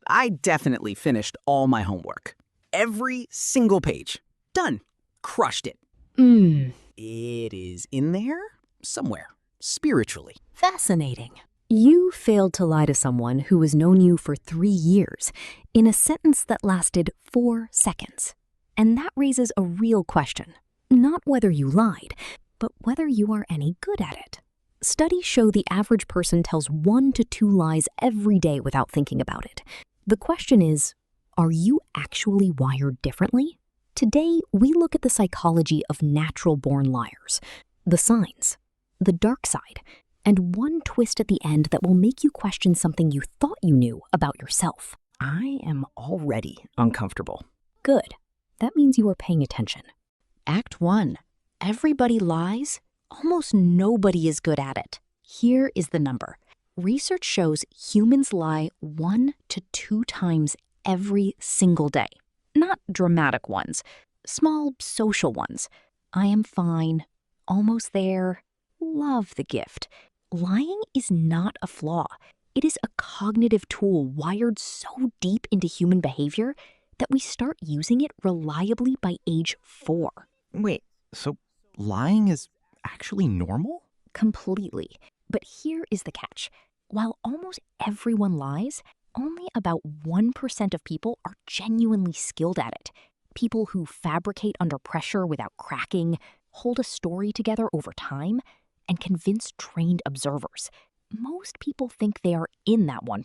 I definitely finished all my homework. Every single page. Done. Crushed it. It is in there somewhere, spiritually. Fascinating. You failed to lie to someone who has known you for 3 years in a sentence that lasted 4 seconds. And that raises a real question. Not whether you lied, but whether you are any good at it. Studies show the average person tells 1 to 2 lies every day without thinking about it. The question is, are you actually wired differently? Today, we look at the psychology of natural-born liars, the signs, the dark side, and one twist at the end that will make you question something you thought you knew about yourself. I am already uncomfortable. Good. That means you are paying attention. Act 1. Everybody lies. Almost nobody is good at it. Here is the number. Research shows humans lie 1 to 2 times every single day. Not dramatic ones, small social ones. I am fine, almost there, love the gift. Lying is not a flaw. It is a cognitive tool wired so deep into human behavior that we start using it reliably by age 4. Wait, so lying is actually normal? Completely. But here is the catch. While almost everyone lies, only about 1% of people are genuinely skilled at it. People who fabricate under pressure without cracking, hold a story together over time, and convince trained observers. Most people think they are in that 1%.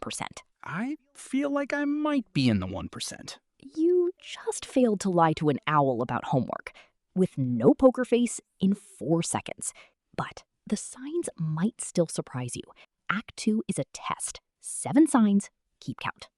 I feel like I might be in the 1%. You just failed to lie to an owl about homework, with no poker face in 4 seconds. But the signs might still surprise you. Act 2 is a test. 7 signs, keep count.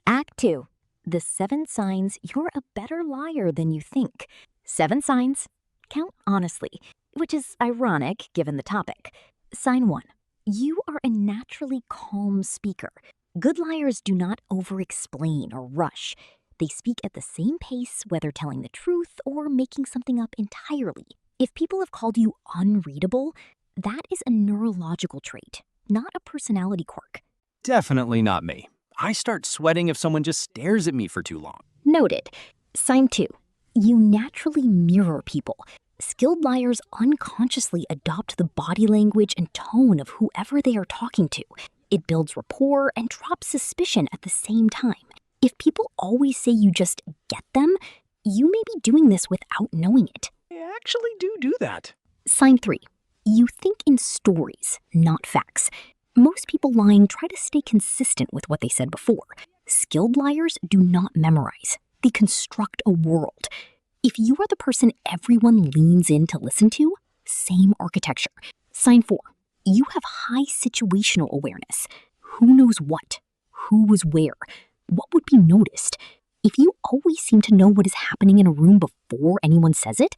Act 2. The 7 signs you're a better liar than you think. 7 signs, count honestly, which is ironic given the topic. Sign 1. You are a naturally calm speaker. Good liars do not over-explain or rush. They speak at the same pace, whether telling the truth or making something up entirely. If people have called you unreadable, that is a neurological trait, not a personality quirk. Definitely not me. I start sweating if someone just stares at me for too long. Noted. Sign 2. You naturally mirror people. Skilled liars unconsciously adopt the body language and tone of whoever they are talking to. It builds rapport and drops suspicion at the same time. If people always say you just get them, you may be doing this without knowing it. I actually do that. Sign 3. You think in stories, not facts. Most people lying try to stay consistent with what they said before. Skilled liars do not memorize. They construct a world. If you are the person everyone leans in to listen to, same architecture. Sign 4. You have high situational awareness. Who knows what? Who was where? What would be noticed? If you always seem to know what is happening in a room before anyone says it,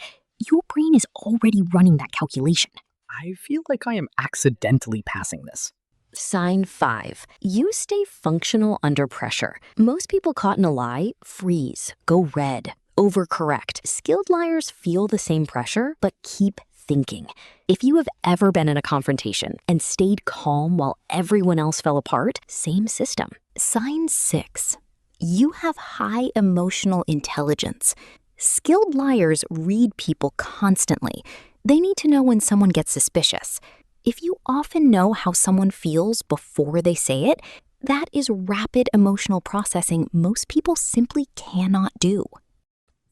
your brain is already running that calculation. I feel like I am accidentally passing this. Sign 5. You stay functional under pressure. Most people caught in a lie freeze, go red, overcorrect. Skilled liars feel the same pressure, but keep thinking. If you have ever been in a confrontation and stayed calm while everyone else fell apart, same system. Sign 6. You have high emotional intelligence. Skilled liars read people constantly. They need to know when someone gets suspicious. If you often know how someone feels before they say it, that is rapid emotional processing most people simply cannot do.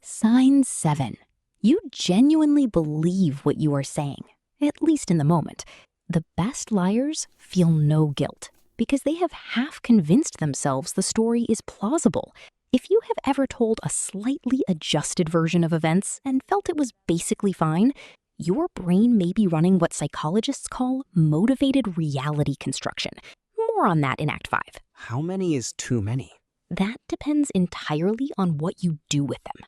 Sign 7. You genuinely believe what you are saying, at least in the moment. The best liars feel no guilt because they have half convinced themselves the story is plausible. If you have ever told a slightly adjusted version of events and felt it was basically fine, your brain may be running what psychologists call motivated reality construction. More on that in Act 5. How many is too many? That depends entirely on what you do with them.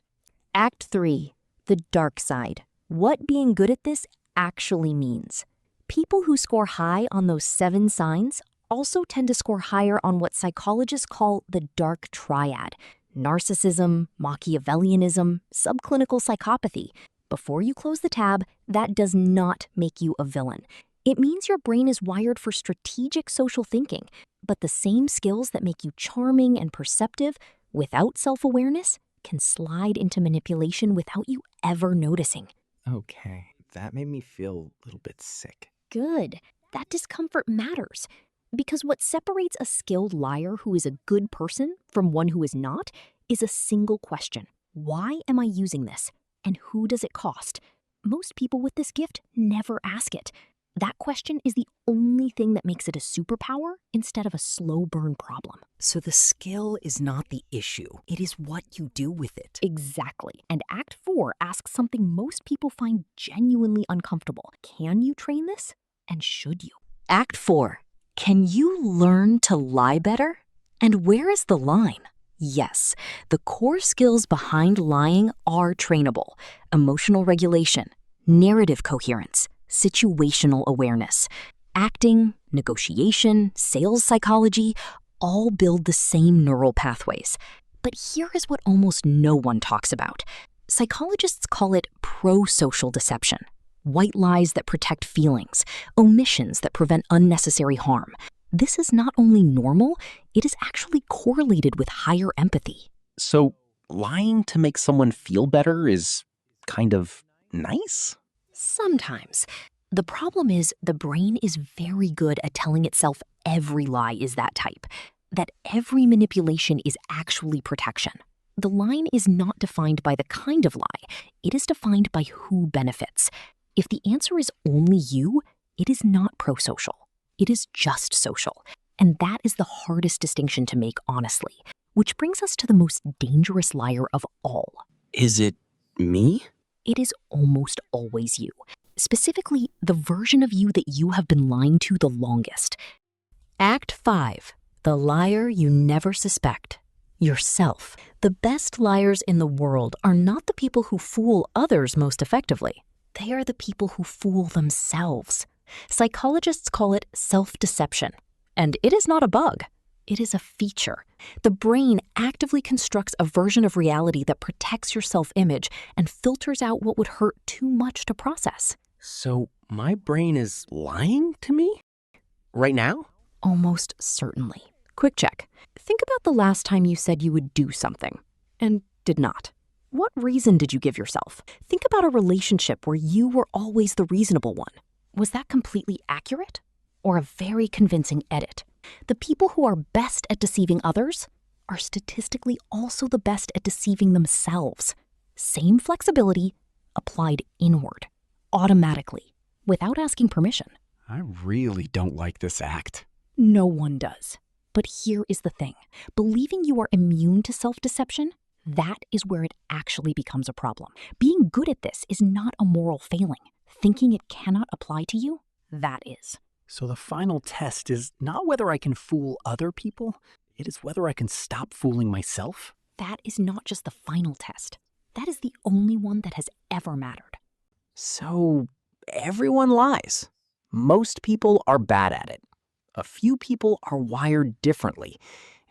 Act 3. The dark side. What being good at this actually means. People who score high on those 7 signs also tend to score higher on what psychologists call the dark triad: narcissism, Machiavellianism, subclinical psychopathy. Before you close the tab, that does not make you a villain. It means your brain is wired for strategic social thinking, but the same skills that make you charming and perceptive without self-awareness can slide into manipulation without you ever noticing. Okay, that made me feel a little bit sick. Good. That discomfort matters. Because what separates a skilled liar who is a good person from one who is not is a single question. Why am I using this? And who does it cost? Most people with this gift never ask it. That question is the only thing that makes it a superpower instead of a slow burn problem. So the skill is not the issue. It is what you do with it. Exactly. And Act 4 asks something most people find genuinely uncomfortable. Can you train this? And should you? Act 4. Can you learn to lie better? And where is the line? Yes, the core skills behind lying are trainable. Emotional regulation, narrative coherence, situational awareness. Acting, negotiation, sales psychology all build the same neural pathways. But here is what almost no one talks about. Psychologists call it pro-social deception. White lies that protect feelings, omissions that prevent unnecessary harm. This is not only normal, it is actually correlated with higher empathy. So lying to make someone feel better is kind of nice? Sometimes. The problem is the brain is very good at telling itself every lie is that type, that every manipulation is actually protection. The line is not defined by the kind of lie, it is defined by who benefits. If the answer is only you, it is not pro-social. It is just social. And that is the hardest distinction to make honestly, which brings us to the most dangerous liar of all. Is it me? It is almost always you. Specifically, the version of you that you have been lying to the longest. Act 5. The liar you never suspect. Yourself. The best liars in the world are not the people who fool others most effectively. They are the people who fool themselves. Psychologists call it self-deception. And it is not a bug. It is a feature. The brain actively constructs a version of reality that protects your self-image and filters out what would hurt too much to process. So my brain is lying to me? Right now? Almost certainly. Quick check. Think about the last time you said you would do something and did not. What reason did you give yourself? Think about a relationship where you were always the reasonable one. Was that completely accurate? Or a very convincing edit? The people who are best at deceiving others are statistically also the best at deceiving themselves. Same flexibility applied inward, automatically, without asking permission. I really don't like this act. No one does. But here is the thing. Believing you are immune to self-deception, that is where it actually becomes a problem. Being good at this is not a moral failing. Thinking it cannot apply to you, that is. So the final test is not whether I can fool other people, it is whether I can stop fooling myself. That is not just the final test. That is the only one that has ever mattered. So everyone lies. Most people are bad at it. A few people are wired differently.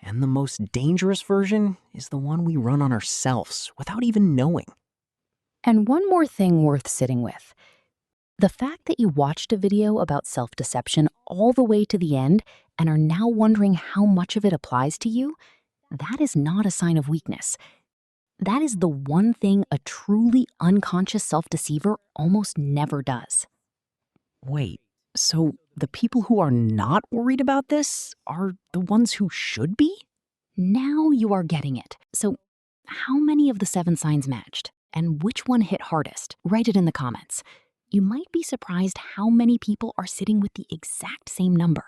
And the most dangerous version is the one we run on ourselves without even knowing. And one more thing worth sitting with. The fact that you watched a video about self-deception all the way to the end and are now wondering how much of it applies to you, that is not a sign of weakness. That is the one thing a truly unconscious self-deceiver almost never does. Wait, so the people who are not worried about this are the ones who should be? Now you are getting it. So how many of the 7 signs matched? And which one hit hardest? Write it in the comments. You might be surprised how many people are sitting with the exact same number.